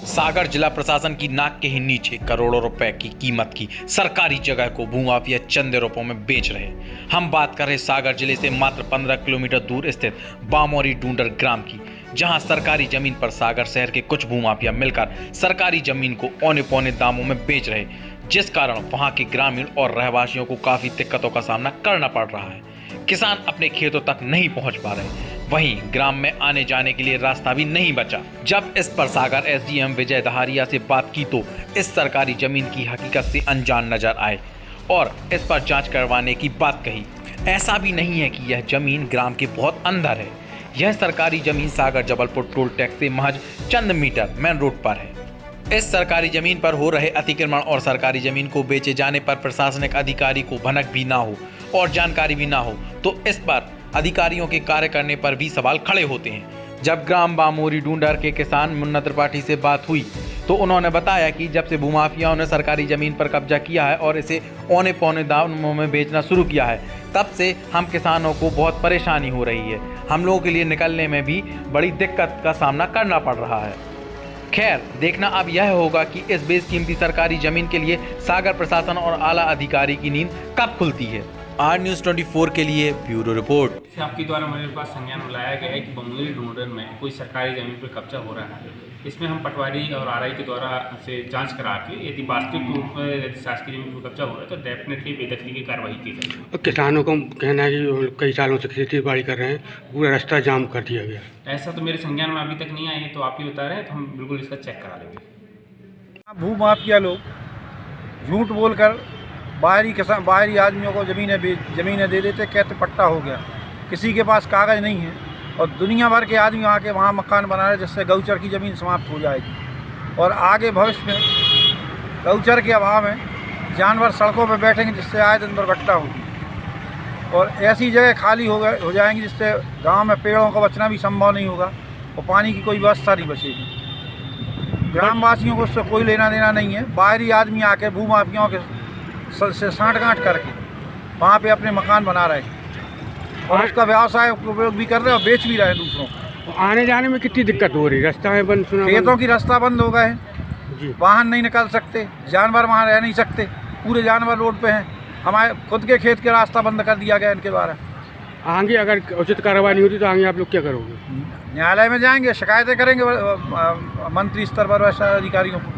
सागर जिला प्रशासन की नाक के ही नीचे करोड़ों रुपए की कीमत की सरकारी जगह को भूमाफिया चंद रुपयों में बेच रहे। हम बात कर रहे सागर जिले से मात्र 15 किलोमीटर दूर स्थित बामोरी डूंडर ग्राम की, जहां सरकारी जमीन पर सागर शहर के कुछ भूमाफिया मिलकर सरकारी जमीन को औने पौने दामों में बेच रहे, जिस कारण वहां के ग्रामीण और रहवासियों को काफी दिक्कतों का सामना करना पड़ रहा है। किसान अपने खेतों तक नहीं पहुंच पा रहे, वहीं ग्राम में आने जाने के लिए रास्ता भी नहीं बचा। जब इस पर सागर एसडीएम विजय दहारिया से बात की तो इस सरकारी जमीन की हकीकत से अनजान नजर आए और इस पर जांच करवाने की बात कही। ऐसा भी नहीं है कि यह जमीन ग्राम के बहुत अंदर है। यह सरकारी जमीन सागर जबलपुर टोल टैक्स से महज चंद मीटर मेन रोड पर है। इस सरकारी जमीन पर हो रहे अतिक्रमण और सरकारी जमीन को बेचे जाने पर प्रशासनिक अधिकारी को भनक भी ना हो और जानकारी भी ना हो तो इस पर अधिकारियों के कार्य करने पर भी सवाल खड़े होते हैं। जब ग्राम बामोरी डूंडर के किसान मुन्ना त्रिपाठी से बात हुई तो उन्होंने बताया कि जब से भूमाफियाओं ने सरकारी जमीन पर कब्जा किया है और इसे औने पौने दामों में बेचना शुरू किया है, तब से हम किसानों को बहुत परेशानी हो रही है। हम लोगों के लिए निकलने में भी बड़ी दिक्कत का सामना करना पड़ रहा है। खैर, देखना अब यह होगा कि इस बेशकीमती सरकारी जमीन के लिए सागर प्रशासन और आला अधिकारी की नींद कब खुलती है। आर न्यूज़ 24 के लिए ब्यूरो रिपोर्ट। आपके द्वारा मेरे पास संज्ञान बुलाया गया है कि बमोरी डूंडर में कोई सरकारी जमीन पर कब्जा हो रहा है। इसमें हम पटवारी और आरआई के द्वारा से जांच करा के यदि वास्तविक रूप में यदि शासकीय जमीन पर कब्जा हो रहा है तो डेफिनेटली बेदखली की कार्रवाई की जाएगी। किसानों को कहना है कि कई सालों से खेती बाड़ी कर रहे हैं, पूरा रास्ता जाम कर दिया गया। ऐसा तो मेरे संज्ञान में अभी तक नहीं आई है, तो आप ही बता रहे हैं तो हम बिल्कुल इसका चेक करा लेंगे। भूमाफिया लोग झूठ बोलकर बाहरी आदमियों को ज़मीनें दे देते, कहते पट्टा हो गया। किसी के पास कागज़ नहीं है और दुनिया भर के आदमी आके वहाँ मकान बना रहे, जिससे गौचर की ज़मीन समाप्त हो जाएगी और आगे भविष्य में गौचर के अभाव में जानवर सड़कों पर बैठेंगे, जिससे आए दिन दुर्घटना होगी और ऐसी जगह खाली हो जाएंगी जिससे गांव में पेड़ों का बचना भी संभव नहीं होगा और पानी की कोई व्यवस्था नहीं बचेगी। ग्रामवासियों को उससे कोई लेना देना नहीं है। बाहरी आदमी आके भूमाफियाओं के से साँठ-गाँठ करके वहाँ पे अपने मकान बना रहे हैं और उसका व्यवसाय उपयोग भी कर रहे हैं और बेच भी रहे हैं दूसरों को। आने जाने में कितनी दिक्कत हो रही है? रास्ता है बंद, सुना खेतों की रास्ता बंद हो गए हैं, वाहन नहीं निकल सकते, जानवर वहाँ रह नहीं सकते, पूरे जानवर रोड पे हैं। हमारे खुद के खेत के रास्ता बंद कर दिया गया इनके द्वारा। आगे अगर उचित कार्रवाई नहीं होती तो आगे आप लोग क्या करोगे? न्यायालय में जाएंगे, शिकायतें करेंगे मंत्री स्तर पर वैसे अधिकारियों को।